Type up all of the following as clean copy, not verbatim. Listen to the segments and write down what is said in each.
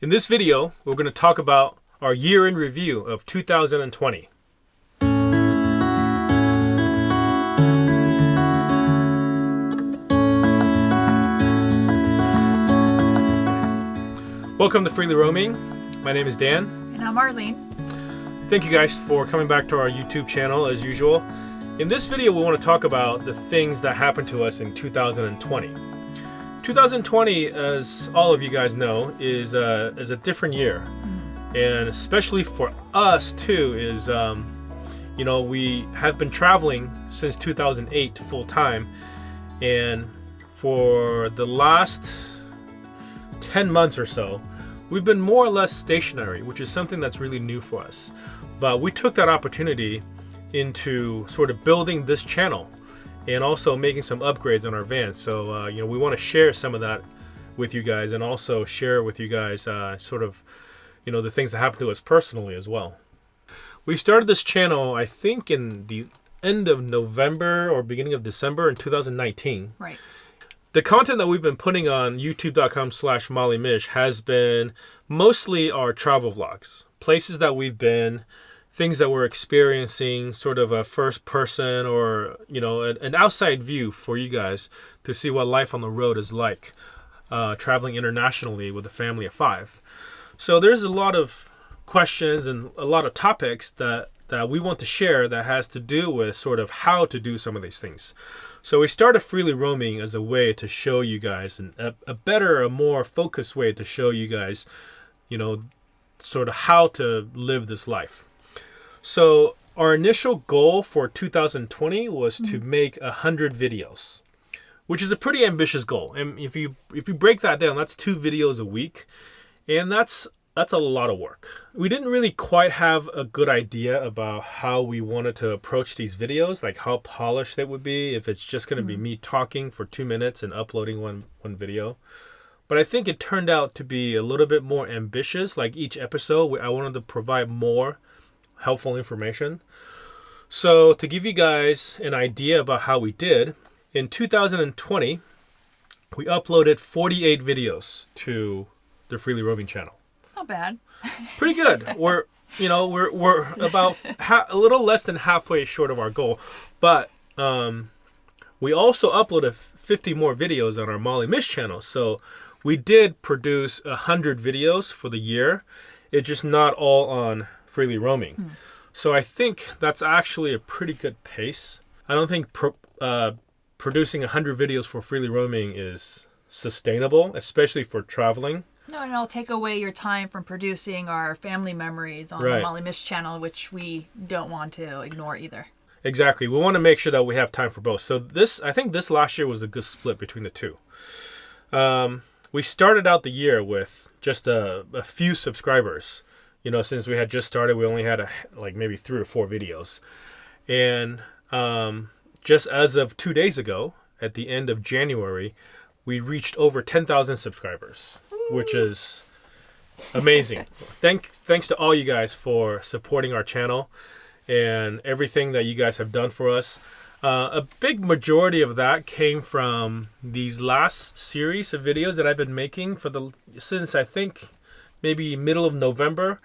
In this video, we're going to talk about our year in review of 2020. Welcome to Freely Roaming. My name is Dan. And I'm Arlene. Thank you guys for coming back to our YouTube channel as usual. In this video, we want to talk about the things that happened to us in 2020. 2020, as all of you guys know, is a different year. And especially for us too, is, we have been traveling since 2008 full time. And for the last 10 months or so, we've been more or less stationary, which is something that's really new for us. But we took that opportunity into sort of building this channel and also making some upgrades on our van. So, we want to share some of that with you guys and also share with you guys the things that happened to us personally as well. We started this channel, I think, in the end of November or beginning of December in 2019. Right. The content that we've been putting on youtube.com/MollyMish has been mostly our travel vlogs, places that we've been, things that we're experiencing, sort of a first person or, an outside view for you guys to see what life on the road is like, traveling internationally with a family of 5. So there's a lot of questions and a lot of topics that we want to share that has to do with sort of how to do some of these things. So we started Freely Roaming as a way to show you guys a more focused way to show you guys, sort of how to live this life. So our initial goal for 2020 was to make 100 videos, which is a pretty ambitious goal. And if you break that down, that's 2 videos a week, and that's a lot of work. We didn't really quite have a good idea about how we wanted to approach these videos, like how polished they would be, if it's just going to be me talking for 2 minutes and uploading one video. But I think it turned out to be a little bit more ambitious. Like each episode, I wanted to provide more helpful information. So to give you guys an idea about how we did, in 2020, we uploaded 48 videos to the Freely Roaming channel. Not bad. Pretty good. We're about a little less than halfway short of our goal, but we also uploaded 50 more videos on our Molly Mish channel. So we did produce 100 videos for the year. It's just not all on Freely Roaming. So I think that's actually a pretty good pace. I don't think producing 100 videos for Freely Roaming is sustainable, especially for traveling. No, and it'll take away your time from producing our family memories on the Molly Mish channel, which we don't want to ignore either. Exactly. We want to make sure that we have time for both. So I think this last year was a good split between the two. We started out the year with just a few subscribers. Since we had just started, we only had maybe 3 or 4 videos. And just as of 2 days ago, at the end of January, we reached over 10,000 subscribers, which is amazing. Thanks to all you guys for supporting our channel and everything that you guys have done for us. A big majority of that came from these last series of videos that I've been making since I think maybe middle of November.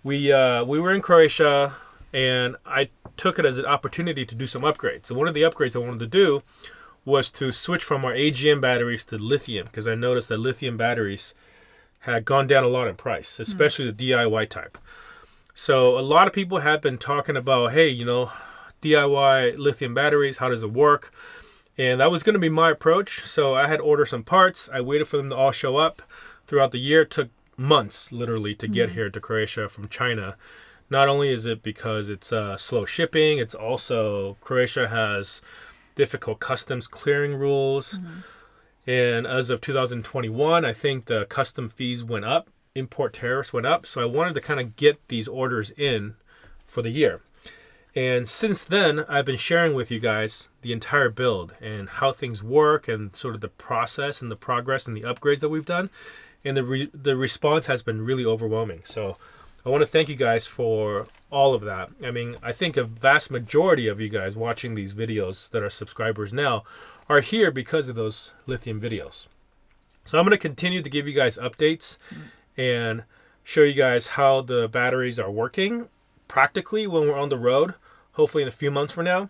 We were in Croatia, and I took it as an opportunity to do some upgrades. So one of the upgrades I wanted to do was to switch from our AGM batteries to lithium, because I noticed that lithium batteries had gone down a lot in price, especially the DIY type. So a lot of people have been talking about, hey, DIY lithium batteries, how does it work? And that was going to be my approach. So I had ordered some parts. I waited for them to all show up throughout the year. It took months, literally, to get here to Croatia from China. Not only is it because it's slow shipping, it's also Croatia has difficult customs clearing rules. And as of 2021, I think the custom fees went up, import tariffs went up. So I wanted to kind of get these orders in for the year. And since then, I've been sharing with you guys the entire build and how things work and sort of the process and the progress and the upgrades that we've done. And the response has been really overwhelming. So I want to thank you guys for all of that. I mean, I think a vast majority of you guys watching these videos that are subscribers now are here because of those lithium videos. So I'm going to continue to give you guys updates and show you guys how the batteries are working practically when we're on the road, hopefully in a few months from now.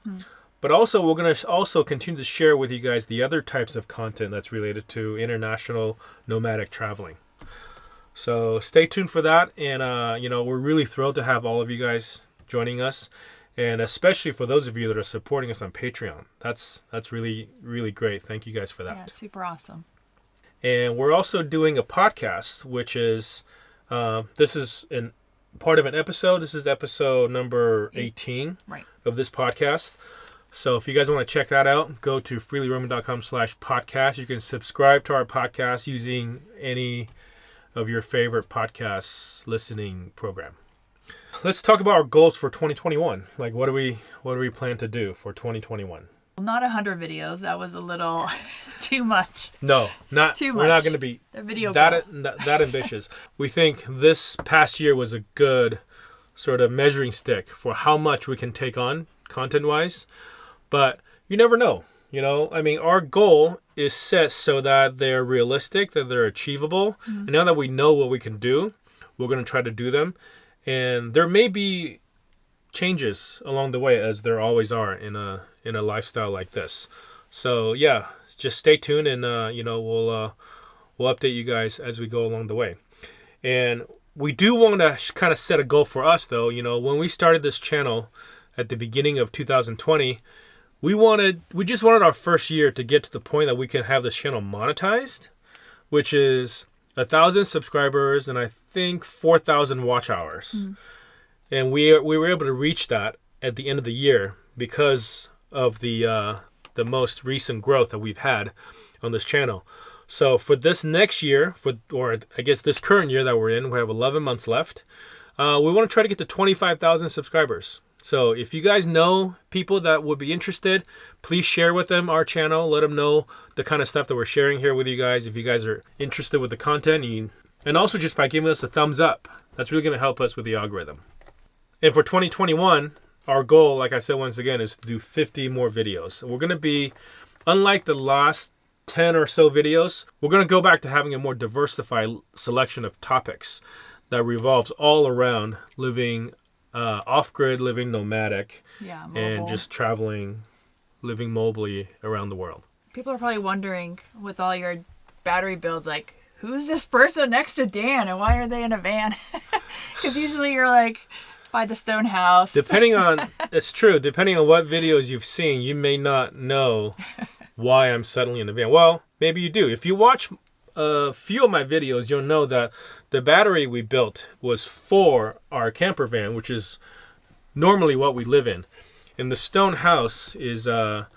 But also, we're going to also continue to share with you guys the other types of content that's related to international nomadic traveling. So stay tuned for that. And, we're really thrilled to have all of you guys joining us. And especially for those of you that are supporting us on Patreon. That's really, really great. Thank you guys for that. Yeah, super awesome. And we're also doing a podcast, which is, this is part of an episode. This is episode number 18 of this podcast. So if you guys want to check that out, go to freelyroaming.com/podcast. You can subscribe to our podcast using any of your favorite podcast listening program. Let's talk about our goals for 2021. Like, what do we plan to do for 2021? Not 100 videos. That was a little too much. No, not too much. We're not going to be that ambitious. We think this past year was a good sort of measuring stick for how much we can take on content-wise. But you never know. Our goal is set so that they're realistic, that they're achievable. And now that we know what we can do, we're going to try to do them. And there may be changes along the way, as there always are in a lifestyle like this. So yeah, just stay tuned, and we'll update you guys as we go along the way. And we do want to kind of set a goal for us, though. When we started this channel at the beginning of 2020, we just wanted our first year to get to the point that we can have this channel monetized, which is 1,000 subscribers and I think 4,000 watch hours. And we were able to reach that at the end of the year because of the most recent growth that we've had on this channel. So for this next year, or I guess this current year that we're in, we have 11 months left. We want to try to get to 25,000 subscribers. So if you guys know people that would be interested, please share with them our channel. Let them know the kind of stuff that we're sharing here with you guys. If you guys are interested with the content, and also just by giving us a thumbs up, that's really going to help us with the algorithm. And for 2021, our goal, like I said once again, is to do 50 more videos. We're going to be, unlike the last 10 or so videos, we're going to go back to having a more diversified selection of topics that revolves all around living off-grid, living nomadic, and just traveling, living mobily around the world. People are probably wondering, with all your battery builds, like, who's this person next to Dan and why are they in a van? Because usually you're like by the stone house. It's true, depending on what videos you've seen, you may not know why I'm suddenly in a van. Well, maybe you do. If you watch a few of my videos, you'll know that the battery we built was for our camper van, which is normally what we live in. And the stone house is the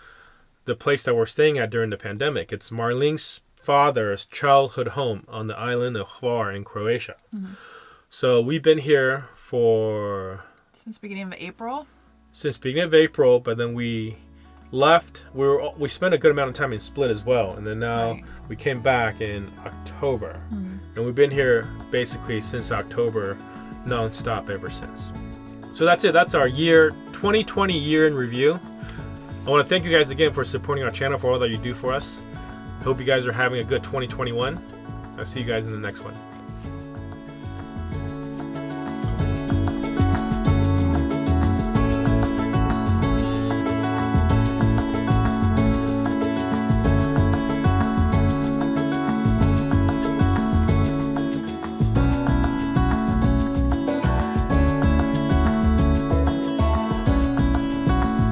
place that we're staying at during the pandemic. It's Marlene's father's childhood home on the island of Hvar in Croatia. So we've been here since beginning of April. But then we left. We spent a good amount of time in Split as well, and then now we came back in October, and we've been here basically since October, non-stop ever since. So that's it. That's our 2020 year in review. I want to thank you guys again for supporting our channel, for all that you do for us. Hope you guys are having a good 2021. I'll see you guys in the next one.